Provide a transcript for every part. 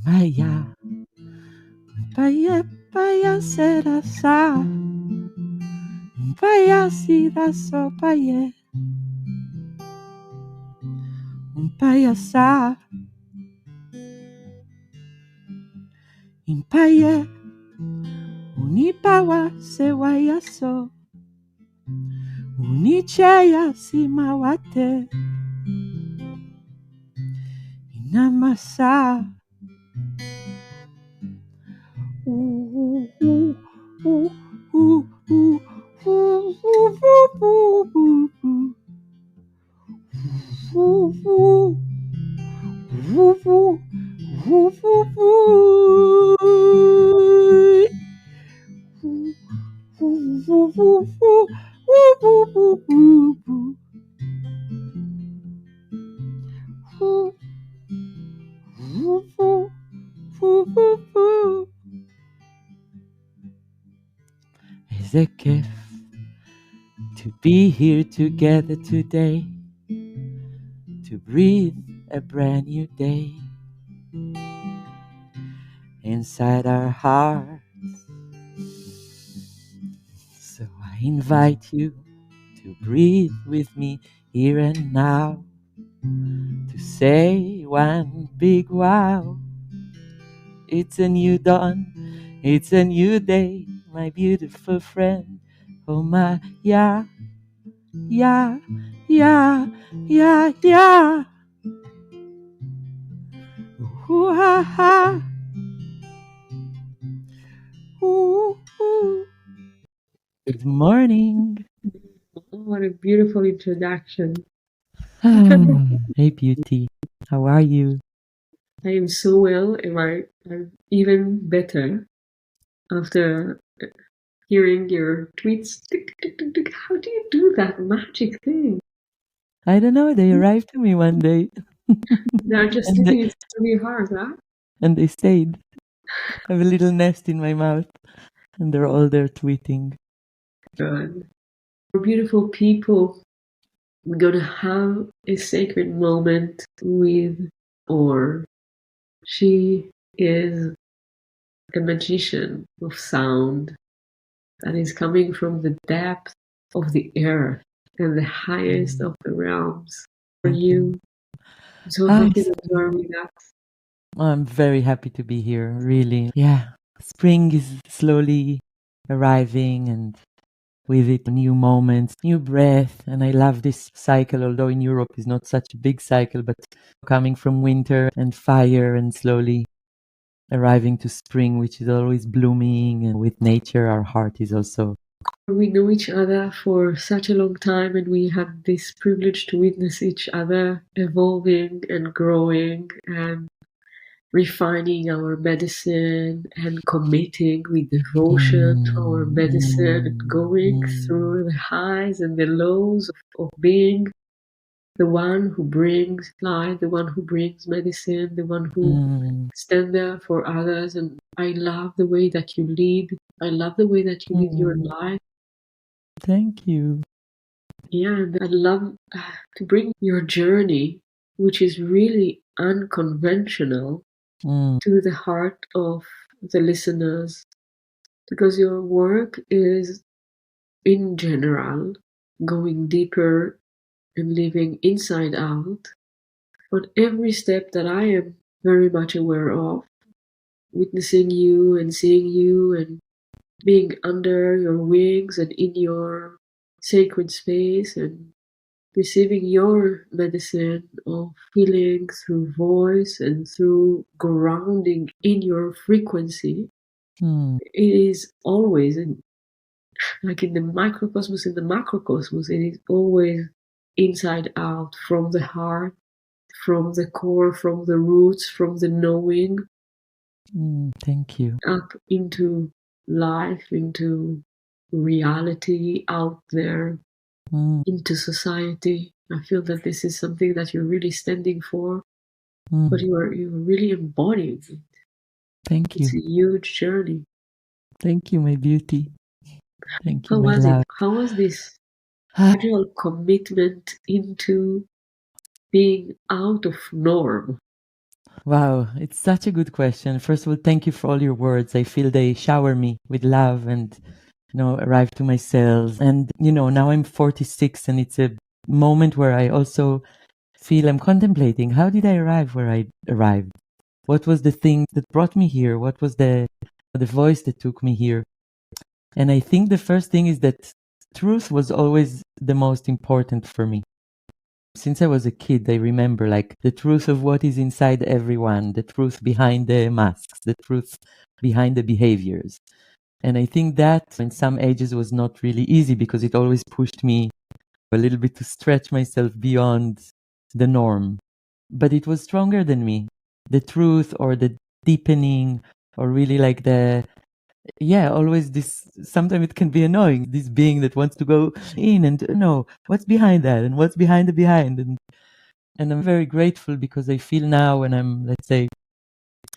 Maya, paya, paya, será sa, paya, sida, so, paya, paya, sa, paya, unipawa, se, waya, so, unichaya, si, mawate, inamasa, ooh, ooh, ooh, ooh, ooh, ooh, ooh, ooh, ooh, ooh. Woo, woo, woo, woo, woo, woo, woo. Woo, woo, woo, woo, woo, woo, woo, woo. Woo, woo, woo, woo, woo, woo. It's a gift to be here together today, to breathe a brand new day inside our hearts. So I invite you to breathe with me here and now, to say one big wow. It's a new dawn, it's a new day, my beautiful friend. Oh my, yeah, yeah, yeah, yeah, yeah. Ooh, ha, ha. Ooh, ooh. Good morning. Oh, what a beautiful introduction. Hey, beauty. How are you? I am so well, and I'm even better after hearing your tweets. Tick, tick, tick, tick. How do you do that magic thing? I don't know. They arrived to me one day. They're just and, sitting they, inside your heart, huh? and they stayed. I have a little nest in my mouth, and they're all there tweeting. Good. For beautiful people, we're going to have a sacred moment with Laor. She is a magician of sound that is coming from the depth of the earth and the highest of the realms. For you, I'm so happy that you are with us. I'm very happy to be here, really. Yeah, spring is slowly arriving, and with it, new moments, new breath. And I love this cycle, although in Europe it's not such a big cycle, but coming from winter and fire and slowly arriving to spring, which is always blooming. And with nature, our heart is also. We know each other for such a long time, and we had this privilege to witness each other evolving and growing and refining our medicine and committing with devotion to our medicine and going through the highs and the lows of being the one who brings light, the one who brings medicine, the one who stand there for others. And I love the way that you lead. I love the way that you lead your life. Thank you. Yeah, and I love to bring your journey, which is really unconventional, to the heart of the listeners, because your work is, in general, going deeper and living inside out. But every step that I am very much aware of, witnessing you and seeing you and being under your wings and in your sacred space and receiving your medicine of healing through voice and through grounding in your frequency. It is always, like in the microcosmos, in the macrocosmos, it is always inside out, from the heart, from the core, from the roots, from the knowing. Thank you. Up into life, into reality, out there, into society. I feel that this is something that you're really standing for. but you're really embodying it. Thank you. It's a huge journey. Thank you, my beauty. Thank you, How my was love. it? How was this gradual commitment into being out of norm? Wow, it's such a good question. First of all, thank you for all your words. I feel they shower me with love and, arrive to my cells. And, now I'm 46 and it's a moment where I also feel I'm contemplating, how did I arrive where I arrived? What was the thing that brought me here? What was the voice that took me here? And I think the first thing is that truth was always the most important for me. Since I was a kid, I remember like the truth of what is inside everyone, the truth behind the masks, the truth behind the behaviors. And I think that in some ages was not really easy because it always pushed me a little bit to stretch myself beyond the norm. But it was stronger than me. The truth or the deepening or really like always this, sometimes it can be annoying, this being that wants to go in and know what's behind that and what's behind the behind. And I'm very grateful because I feel now when I'm, let's say,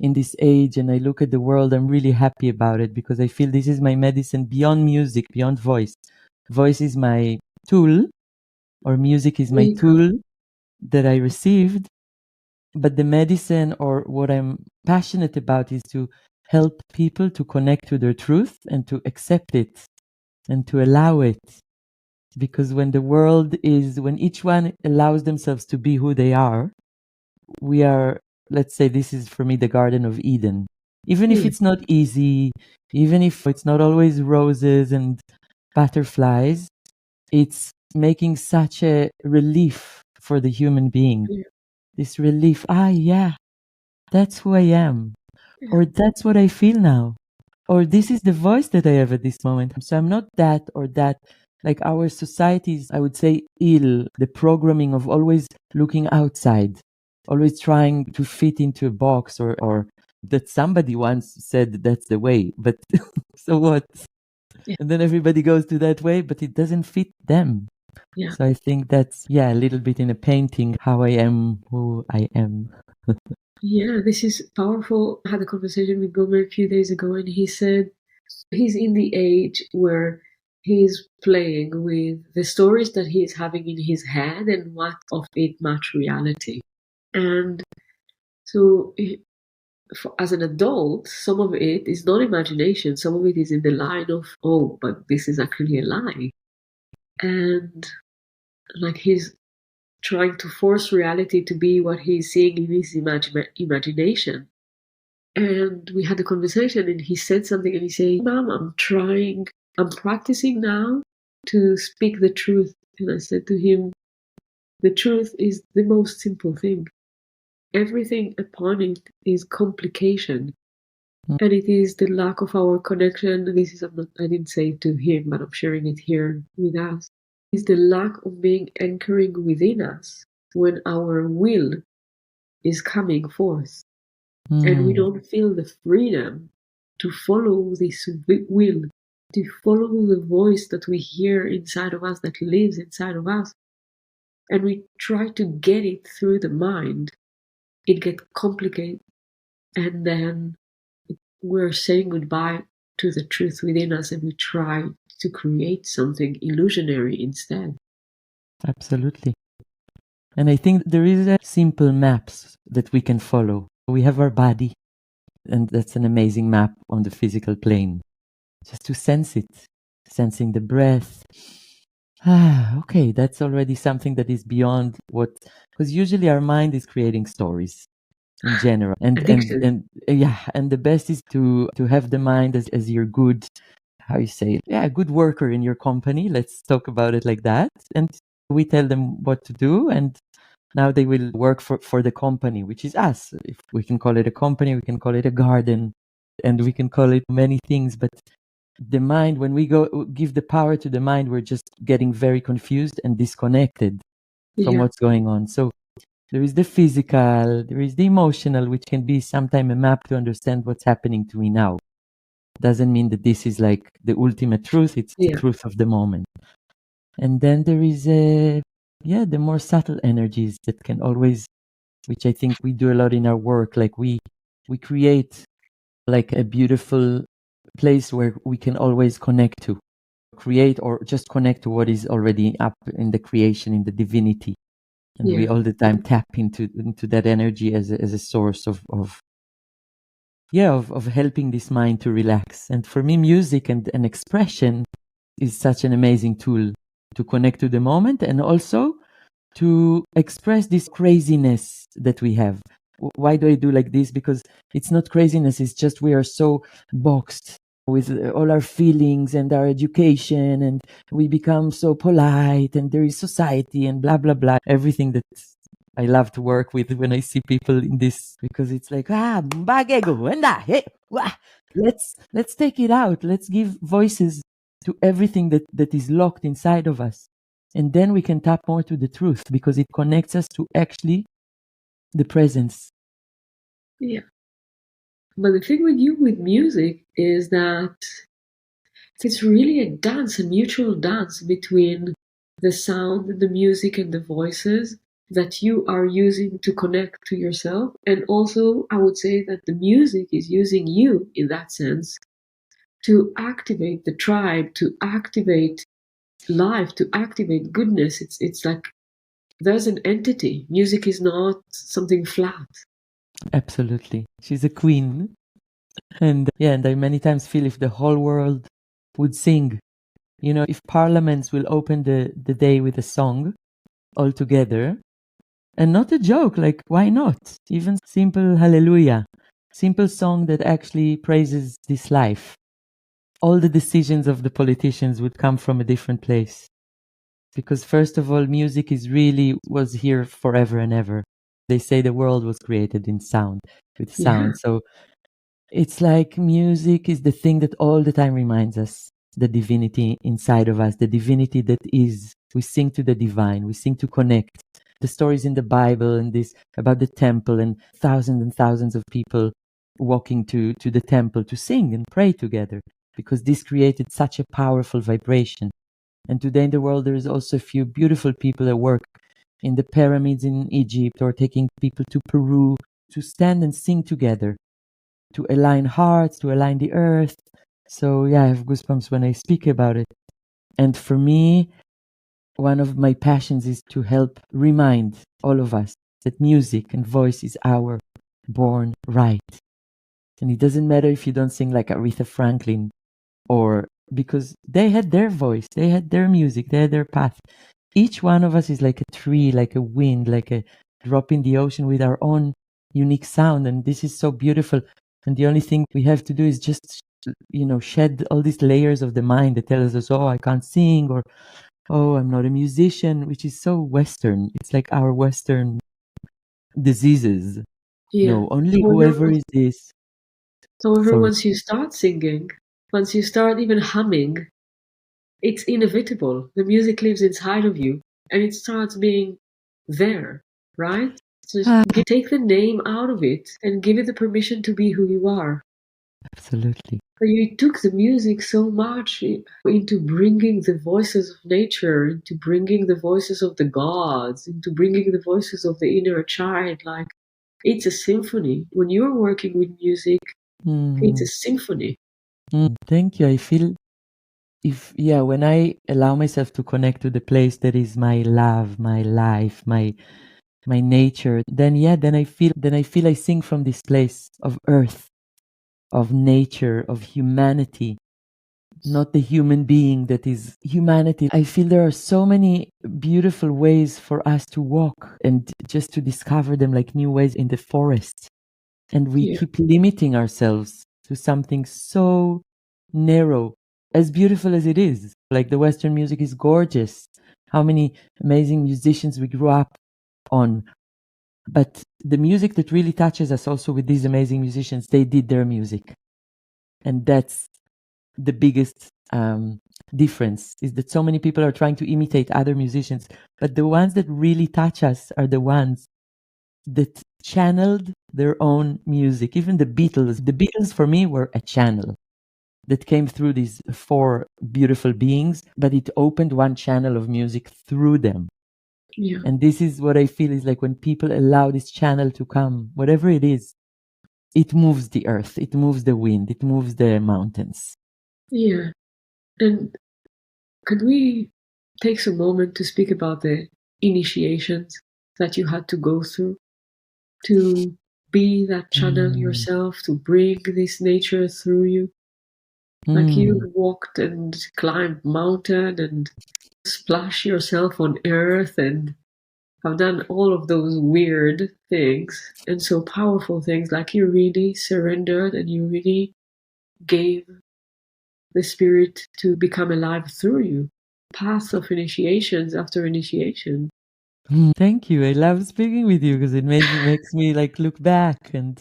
in this age and I look at the world, I'm really happy about it because I feel this is my medicine beyond music, beyond voice. Voice is my tool, or music is my tool that I received. But the medicine, or what I'm passionate about, is to help people to connect to their truth and to accept it and to allow it. Because when when each one allows themselves to be who they are, we are, let's say, this is for me the Garden of Eden. Even if it's not easy, even if it's not always roses and butterflies, it's making such a relief for the human being. This relief, yeah, that's who I am. Or that's what I feel now. Or this is the voice that I have at this moment. So I'm not that or that. Like our society's, I would say, ill, the programming of always looking outside, always trying to fit into a box, or that somebody once said that's the way. But so what? And then everybody goes to that way, but it doesn't fit them. So I think that's, a little bit in a painting, how I am who I am. Yeah, this is powerful. I had a conversation with Gomer a few days ago, and he said he's in the age where he's playing with the stories that he's having in his head and what of it match reality. And so, as an adult, some of it is not imagination, some of it is in the line of, oh, but this is actually a lie. And like he's trying to force reality to be what he's seeing in his imagination. And we had a conversation and he said something and he said, Mom, I'm practicing now to speak the truth. And I said to him, the truth is the most simple thing. Everything upon it is complication. And it is the lack of our connection. I didn't say it to him, but I'm sharing it here with us. It's the lack of being anchoring within us when our will is coming forth. And we don't feel the freedom to follow this will, to follow the voice that we hear inside of us, that lives inside of us. And we try to get it through the mind. It gets complicated. And then we're saying goodbye to the truth within us and we try to create something illusionary instead. Absolutely. And I think there is a simple maps that we can follow. We have our body, and that's an amazing map on the physical plane. Just to sense it, sensing the breath. Okay, that's already something that is beyond what, because usually our mind is creating stories in general. And the best is to have the mind as your good, how you say it? Yeah, a good worker in your company. Let's talk about it like that. And we tell them what to do, and now they will work for the company, which is us. If we can call it a company, we can call it a garden, and we can call it many things. But the mind, when we give the power to the mind, we're just getting very confused and disconnected from what's going on. So there is the physical, there is the emotional, which can be sometimes a map to understand what's happening to me now. Doesn't mean that this is like the ultimate truth. It's the truth of the moment. And then there is the more subtle energies that can always which I think we do a lot in our work. Like we create like a beautiful place where we can always connect to, create or just connect to what is already up in the creation, in the divinity. And we all the time tap into that energy as a source of helping this mind to relax. And for me, music and expression is such an amazing tool to connect to the moment and also to express this craziness that we have. Why do I do like this? Because it's not craziness, it's just we are so boxed with all our feelings and our education, and we become so polite, and there is society and blah blah blah, everything that I love to work with when I see people in this, because it's like let's take it out, let's give voices to everything that is locked inside of us, and then we can tap more to the truth, because it connects us to actually the presence. Yeah. But the thing with music is that it's really a dance, a mutual dance between the sound, the music, and the voices that you are using to connect to yourself. And also, I would say that the music is using you in that sense to activate the tribe, to activate life, to activate goodness. It's like there's an entity. Music is not something flat. Absolutely. She's a queen. And I many times feel if the whole world would sing, if parliaments will open the day with a song all together, and not a joke, like why not? Even simple hallelujah, simple song that actually praises this life. All the decisions of the politicians would come from a different place. Because first of all, music was here forever and ever. They say the world was created in sound, with sound. Yeah. So it's like music is the thing that all the time reminds us the divinity inside of us, the divinity that is. We sing to the divine, we sing to connect. The stories in the Bible and this about the temple and thousands of people walking to the temple to sing and pray together, because this created such a powerful vibration. And today in the world, there is also a few beautiful people that work in the pyramids in Egypt, or taking people to Peru to stand and sing together, to align hearts, to align the earth. So I have goosebumps when I speak about it. And for me, one of my passions is to help remind all of us that music and voice is our born right. And it doesn't matter if you don't sing like Aretha Franklin, or because they had their voice, they had their music, they had their path. Each one of us is like a tree, like a wind, like a drop in the ocean with our own unique sound. And this is so beautiful. And the only thing we have to do is just, shed all these layers of the mind that tells us, oh, I can't sing, or, oh, I'm not a musician, which is so Western. It's like our Western diseases. Yeah. No, only whoever is this. However, Sorry. once you start singing, once you start even humming, it's inevitable. The music lives inside of you and it starts being there, right? So take the name out of it and give it the permission to be who you are. Absolutely. You took the music so much into bringing the voices of nature, into bringing the voices of the gods, into bringing the voices of the inner child. Like, it's a symphony. When you're working with music, it's a symphony. Thank you. I feel when I allow myself to connect to the place that is my love, my life, my nature, then I feel I sing from this place of earth, of nature, of humanity, not the human being that is humanity. I feel there are so many beautiful ways for us to walk and just to discover them, like new ways in the forest. And we keep limiting ourselves to something so narrow, as beautiful as it is. Like the Western music is gorgeous. How many amazing musicians we grew up on. But the music that really touches us also with these amazing musicians, they did their music. And that's the biggest difference, is that so many people are trying to imitate other musicians. But the ones that really touch us are the ones that channeled their own music. Even the Beatles for me were a channel that came through these four beautiful beings, but it opened one channel of music through them. Yeah. And this is what I feel is like when people allow this channel to come, whatever it is, it moves the earth, it moves the wind, it moves the mountains. Yeah. And could we take some moment to speak about the initiations that you had to go through to be that channel yourself, to bring this nature through you? Like you walked and climbed mountain and splash yourself on earth and have done all of those weird things and so powerful things. Like you really surrendered and you really gave the spirit to become alive through you. Path of initiations after initiation. Thank you. I love speaking with you because it makes me like look back and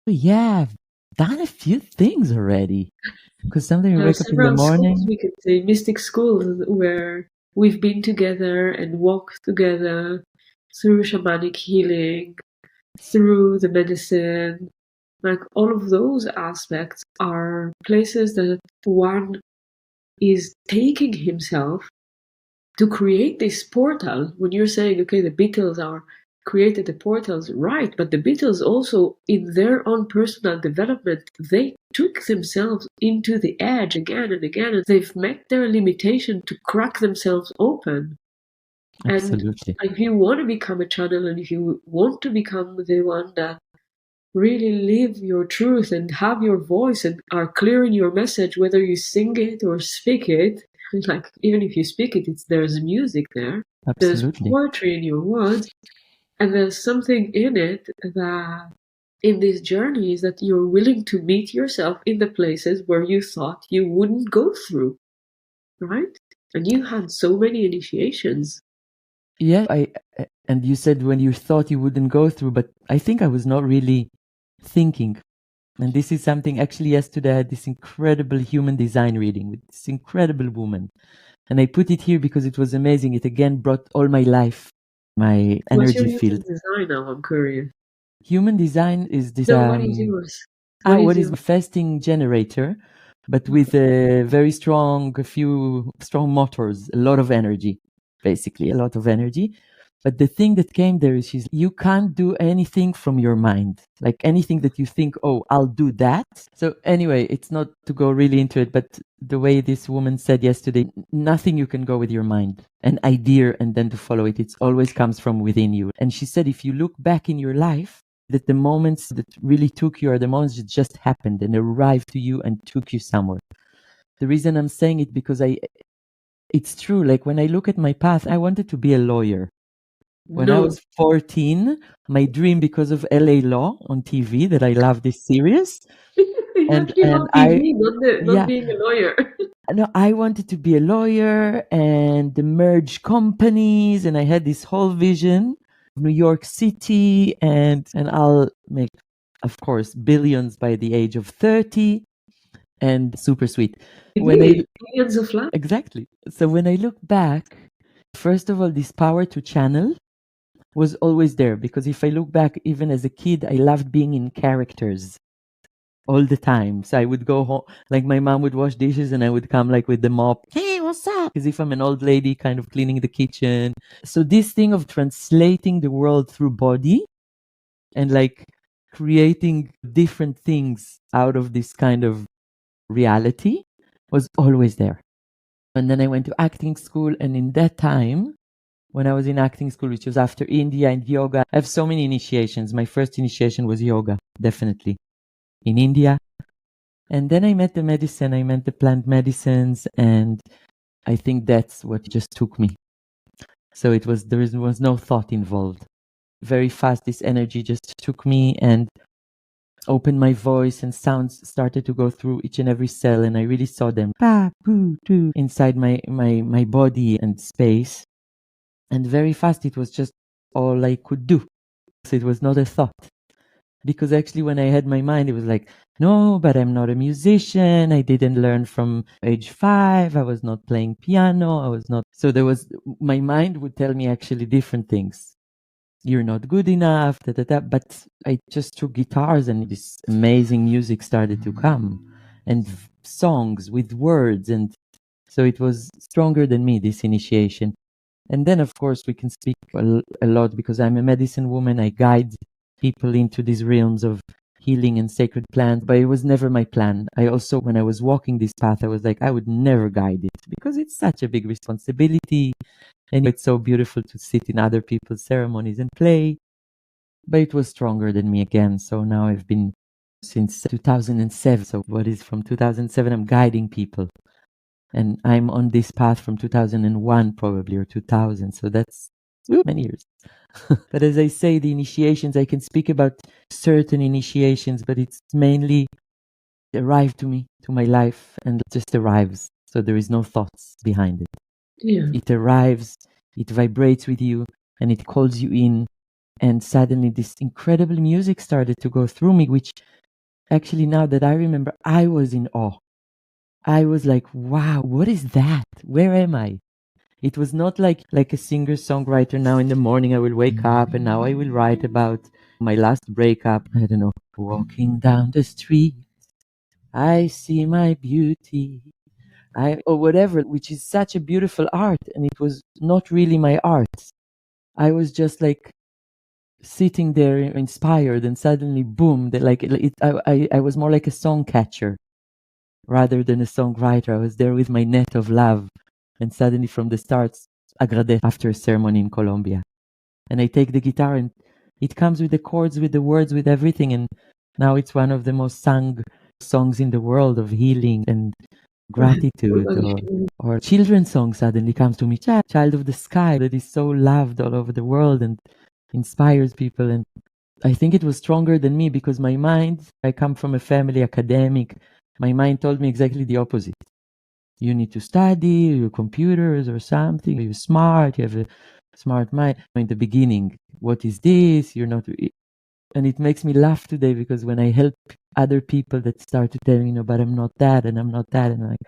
yeah, I've done a few things already. Because sometimes you wake up in the Several schools, morning. we could say, mystic schools, where we've been together and walked together through shamanic healing, through the medicine. Like all of those aspects are places that one is taking himself to create this portal. When you're saying, okay, the Beatles are created the portals, right, but the Beatles also, in their own personal development, they took themselves into the edge again and again, and they've met their limitation to crack themselves open. Absolutely. And if you want to become a channel, and if you want to become the one that really live your truth and have your voice and are clear in your message, whether you sing it or speak it, like even if you speak it, there's music there. There's Absolutely. poetry in your words, and there's something in it that in this journey is that you're willing to meet yourself in the places where you thought you wouldn't go through, right? And you had so many initiations. Yeah, and you said when you thought you wouldn't go through, but I think I was not really thinking. And this is something, actually yesterday I had this incredible human design reading with this incredible woman. And I put it here because it was amazing. It again brought all my life, my What's your energy human field. design now? I'm curious. Human design is this No, what is yours? what is manifesting generator, but with a very strong, a few strong motors, a lot of energy, basically a lot of energy. But the thing that came there is you can't do anything from your mind, like anything that you think, oh, I'll do that. So anyway, it's not to go really into it, but the way this woman said yesterday, nothing you can go with your mind, an idea and then to follow it. It always comes from within you. And she said, if you look back in your life, that the moments that really took you are the moments that just happened and arrived to you and took you somewhere. The reason I'm saying it because it's true. Like when I look at my path, I wanted to be a lawyer. When I was 14, my dream, because of LA Law on TV, that I love this series, and and TV, not being a lawyer. No, I wanted to be a lawyer and merge companies, and I had this whole vision of New York City, and I'll make, of course, billions by the age of 30, and super sweet. Millions of lives. Exactly. So when I look back, first of all, this power to channel was always there, because if I look back, even as a kid, I loved being in characters all the time. So I would go home, like my mom would wash dishes and I would come like with the mop. Hey, what's up? As if I'm an old lady kind of cleaning the kitchen. So this thing of translating the world through body and like creating different things out of this kind of reality was always there. And then I went to acting school, and in that time, when I was in acting school, which was after India and yoga, I have so many initiations. My first initiation was yoga, definitely, in India. And then I met the medicine, I met the plant medicines, and I think that's what just took me. So there was no thought involved. Very fast, this energy just took me and opened my voice, and sounds started to go through each and every cell, and I really saw them inside my body and space. And very fast, it was just all I could do. So it was not a thought. Because actually when I had my mind, it was like, no, but I'm not a musician. I didn't learn from age 5. I was not playing piano. I was not. So my mind would tell me actually different things. You're not good enough, But I just took guitars and this amazing music started to come, and songs with words. And so it was stronger than me, this initiation. And then, of course, we can speak a lot because I'm a medicine woman. I guide people into these realms of healing and sacred plants, but it was never my plan. I also, when I was walking this path, I was like, I would never guide it because it's such a big responsibility. And it's so beautiful to sit in other people's ceremonies and play. But it was stronger than me again. So now I've been since 2007. So what is from 2007? I'm guiding people. And I'm on this path from 2001 probably, or 2000. So that's many years. But as I say, the initiations, I can speak about certain initiations, but it's mainly arrived to me, to my life, and just arrives. So there is no thoughts behind it. Yeah. It arrives, it vibrates with you, and it calls you in. And suddenly this incredible music started to go through me, which actually, now that I remember, I was in awe. I was like, wow, what is that? Where am I? It was not like a singer-songwriter. Now in the morning I will wake up and now I will write about my last breakup. I don't know. Walking down the street, I see my beauty. Or whatever, which is such a beautiful art. And it was not really my art. I was just like sitting there inspired, and suddenly, boom, I was more like a song catcher rather than a songwriter. I was there with my net of love. And suddenly from the start, Agrade after a ceremony in Colombia. And I take the guitar and it comes with the chords, with the words, with everything. And now it's one of the most sung songs in the world of healing and gratitude. Or children's song suddenly comes to me, Child of the Sky, that is so loved all over the world and inspires people. And I think it was stronger than me because my mind, I come from a family academic, my mind told me exactly the opposite. You need to study your computers or something. You're smart. You have a smart mind. In the beginning, what is this? You're not. And it makes me laugh today because when I help other people that start to tell me, but I'm not that and I'm not that. And I'm like,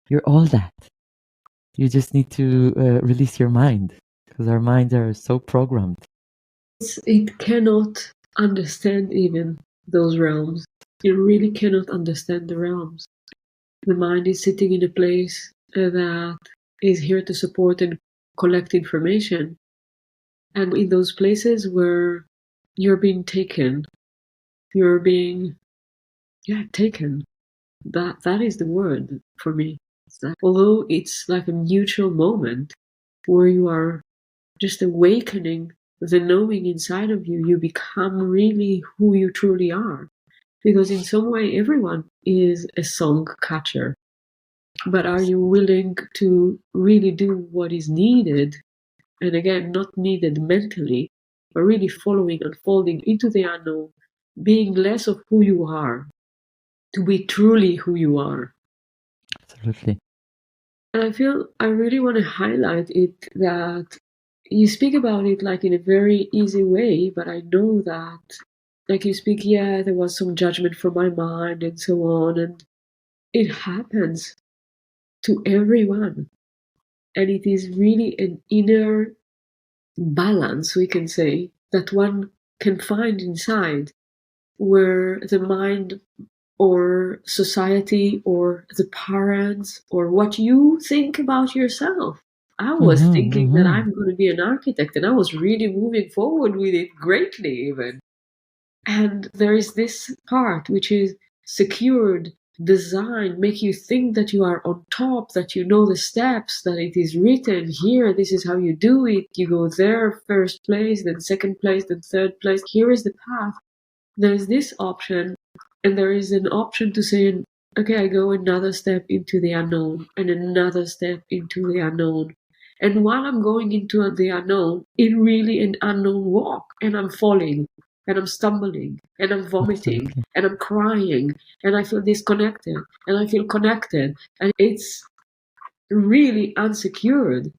you're all that. You just need to release your mind because our minds are so programmed. It cannot understand even those realms. It really cannot understand the realms. The mind is sitting in a place that is here to support and collect information. And in those places where you're being taken, you're being taken. That is the word for me. Although it's like a mutual moment where you are just awakening the knowing inside of you, you become really who you truly are. Because in some way, everyone is a song catcher. But are you willing to really do what is needed? And again, not needed mentally, but really following, unfolding into the unknown, being less of who you are, to be truly who you are. Absolutely. And I feel I really want to highlight it that you speak about it like in a very easy way, but I know that like you speak, there was some judgment from my mind and so on, and it happens to everyone. And it is really an inner balance, we can say, that one can find inside, where the mind or society or the parents or what you think about yourself. I was thinking that I'm going to be an architect, and I was really moving forward with it greatly even. And there is this part which is secured, designed, make you think that you are on top, that you know the steps, that it is written here, this is how you do it. You go there, first place, then second place, then third place. Here is the path. There is this option, and there is an option to say, okay, I go another step into the unknown and another step into the unknown. And while I'm going into the unknown, it really an unknown walk, and I'm falling, and I'm stumbling, and I'm vomiting, and I'm crying, and I feel disconnected, and I feel connected, and it's really unsecured.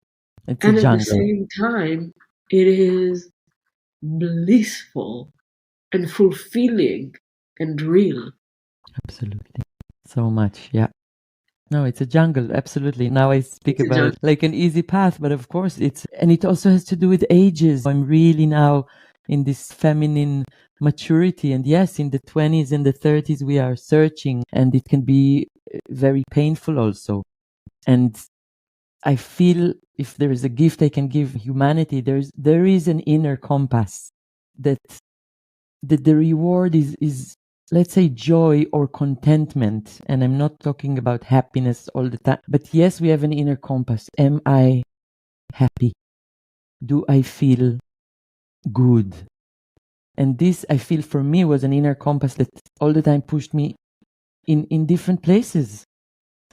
And at the same time, it is blissful and fulfilling and real. Absolutely. So much, yeah. No, it's a jungle, absolutely. Now I speak about it like an easy path, but of course and it also has to do with ages. I'm really now in this feminine maturity, and yes, in the 20s and the 30s we are searching, and it can be very painful also. And I feel if there is a gift I can give humanity, there is an inner compass that the reward is, let's say, joy or contentment. And I'm not talking about happiness all the time, but yes, we have an inner compass. Am I happy? Do I feel good? And this, I feel, for me, was an inner compass that all the time pushed me in different places.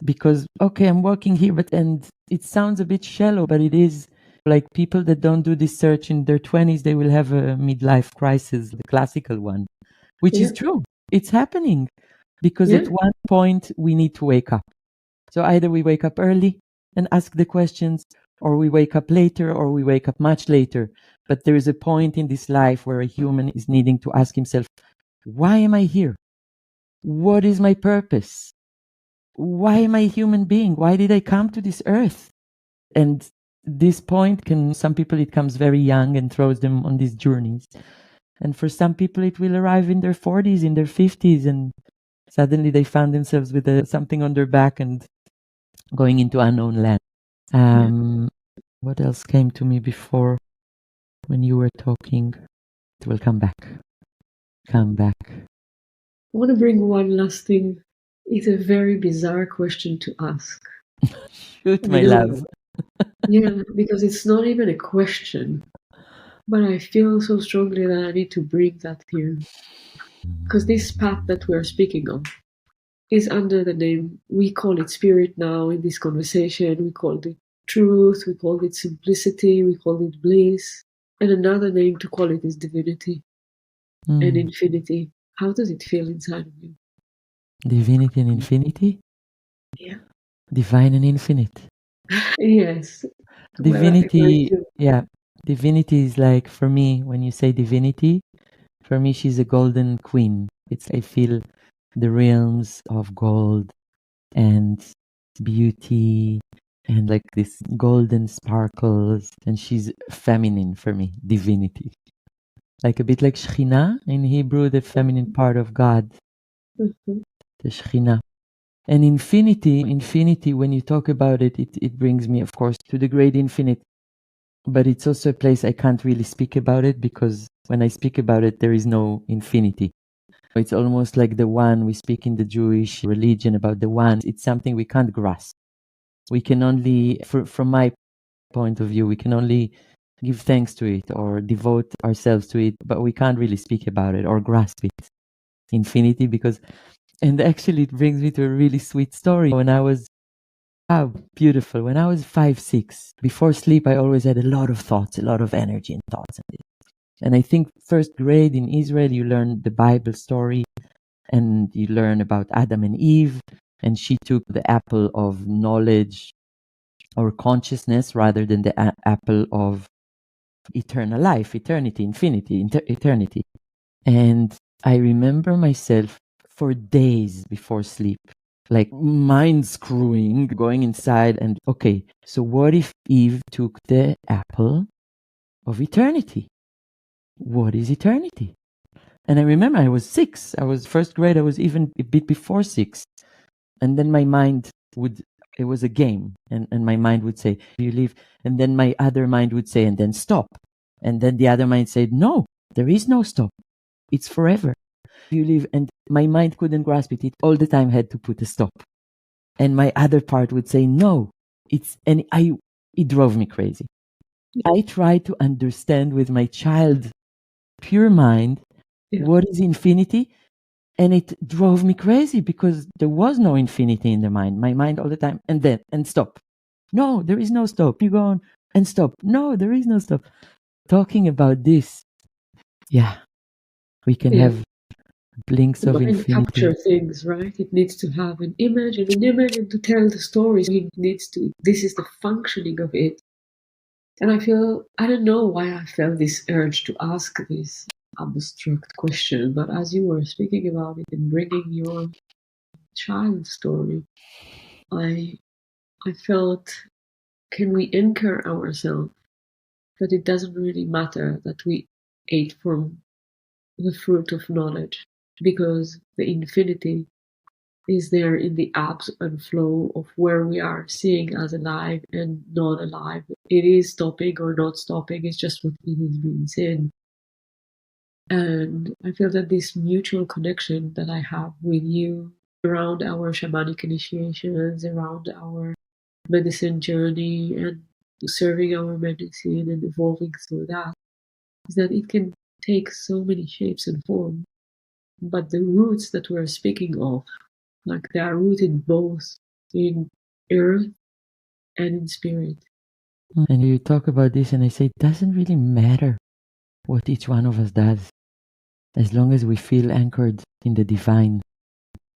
Because, okay, I'm working here, and it sounds a bit shallow, but it is. Like, people that don't do this search in their 20s, they will have a midlife crisis, the classical one, which is true. It's happening because at one point we need to wake up. So either we wake up early and ask the questions, or we wake up later, or we wake up much later. But there is a point in this life where a human is needing to ask himself, why am I here? What is my purpose? Why am I a human being? Why did I come to this earth? And this point some people, it comes very young and throws them on these journeys. And for some people, it will arrive in their 40s, in their 50s, and suddenly they found themselves with something on their back and going into unknown land. What else came to me before when you were talking? It will come back. Come back. I want to bring one last thing. It's a very bizarre question to ask. Shoot, my love. Yeah, because it's not even a question. But I feel so strongly that I need to bring that here. Because this path that we're speaking of is under the name, we call it spirit now in this conversation, we call it truth, we call it simplicity, we call it bliss. And another name to call it is divinity and infinity. How does it feel inside of you? Divinity and infinity? Yeah. Divine and infinite. Yes. Divinity, yeah. Divinity is like, for me, when you say divinity, for me, she's a golden queen. I feel the realms of gold and beauty and like this golden sparkles. And she's feminine for me, divinity. Like a bit like Shekhinah in Hebrew, the feminine part of God. The Shekhinah. And infinity, when you talk about it, it brings me, of course, to the great infinite. But it's also a place I can't really speak about it, because when I speak about it, there is no infinity. It's almost like the one we speak in the Jewish religion about the one. It's something we can't grasp. We can only, from my point of view, we can only give thanks to it or devote ourselves to it, but we can't really speak about it or grasp it. Infinity, because, and actually it brings me to a really sweet story. When I was, beautiful. When I was 5, 6, before sleep, I always had a lot of thoughts, a lot of energy and thoughts. And I think first grade in Israel, you learn the Bible story and you learn about Adam and Eve. And she took the apple of knowledge or consciousness rather than the apple of eternal life, eternity, infinity, eternity. And I remember myself for days before sleep, like mind screwing, going inside and, okay, so what if Eve took the apple of eternity? What is eternity? And I remember I was 6. I was first grade. I was even a bit before 6. And then my mind it was a game. And my mind would say, you leave. And then my other mind would say, and then stop. And then the other mind said, no, there is no stop. It's forever. You live. And my mind couldn't grasp it. It all the time had to put a stop. And my other part would say, no, it drove me crazy. I tried to understand with my child, pure mind, what is infinity? And it drove me crazy because there was no infinity in the mind. My mind all the time, and stop. No, there is no stop. You go on and stop. No, there is no stop. Talking about this, we can have blinks of infinity. Capture things, right? It needs to have an image, and to tell the stories, this is the functioning of it. And I don't know why I felt this urge to ask this abstract question, but as you were speaking about it and bringing your child story, I felt, can we anchor ourselves that it doesn't really matter that we ate from the fruit of knowledge, because the infinity is there in the ebb and flow of where we are seeing as alive and not alive. It is stopping or not stopping, it's just what it is being said. And I feel that this mutual connection that I have with you around our shamanic initiations, around our medicine journey, and serving our medicine and evolving through that, is that it can take so many shapes and forms. But the roots that we're speaking of, like they are rooted both in earth and in spirit. And you talk about this, and I say it doesn't really matter what each one of us does, as long as we feel anchored in the divine.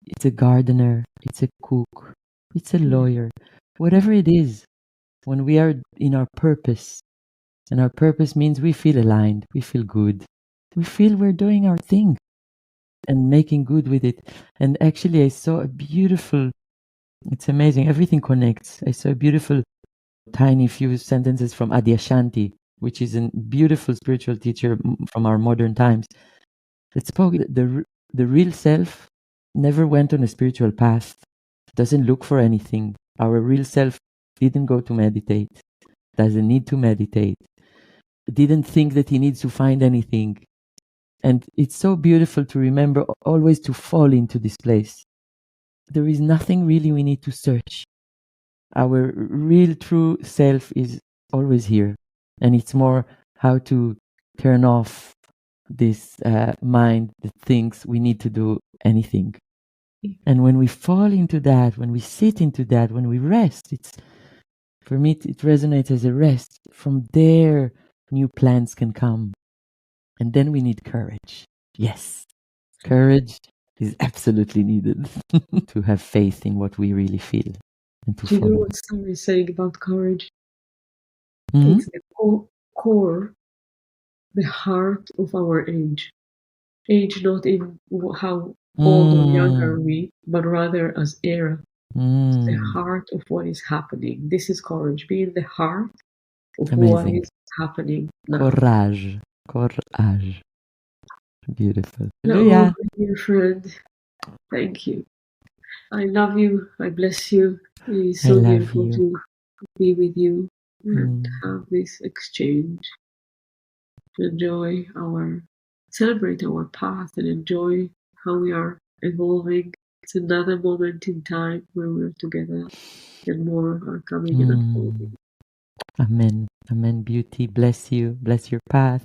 It's a gardener, it's a cook, it's a lawyer, whatever it is, when we are in our purpose, and our purpose means we feel aligned, we feel good, we feel we're doing our thing and making good with it. And actually, I saw a beautiful, it's amazing, everything connects. I saw a beautiful, tiny few sentences from Adyashanti, which is a beautiful spiritual teacher from our modern times, that spoke the real self never went on a spiritual path, doesn't look for anything. Our real self didn't go to meditate, doesn't need to meditate, didn't think that he needs to find anything. And it's so beautiful to remember always to fall into this place. There is nothing really we need to search. Our real true self is always here. And it's more how to turn off this mind that thinks we need to do anything. And when we fall into that, when we sit into that, when we rest, for me it resonates as a rest. From there, new plans can come. And then we need courage. Yes, courage is absolutely needed to have faith in what we really feel and to Do you know follow. what Star is saying about courage? Mm-hmm. It's the core, the heart of our age. Age not in how old or young are we, but rather as era. The heart of what is happening. This is courage, be in the heart of what Amazing. is happening now. Courage. Courage. Beautiful. Laor, Hallelujah. my dear friend, thank you. I love you. I bless you. It is I so love beautiful you. to be with you and have this exchange, to celebrate our path and enjoy how we are evolving. It's another moment in time where we're together and more are coming and unfolding. Amen. Amen. Beauty. Bless you. Bless your path.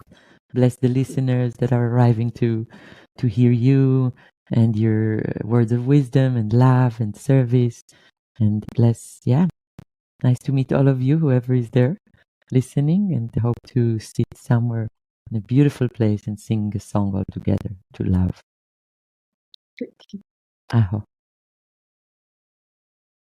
Bless the listeners that are arriving to hear you and your words of wisdom and love and service. And bless, nice to meet all of you, whoever is there listening, and hope to sit somewhere in a beautiful place and sing a song all together to love. Thank you. Aho.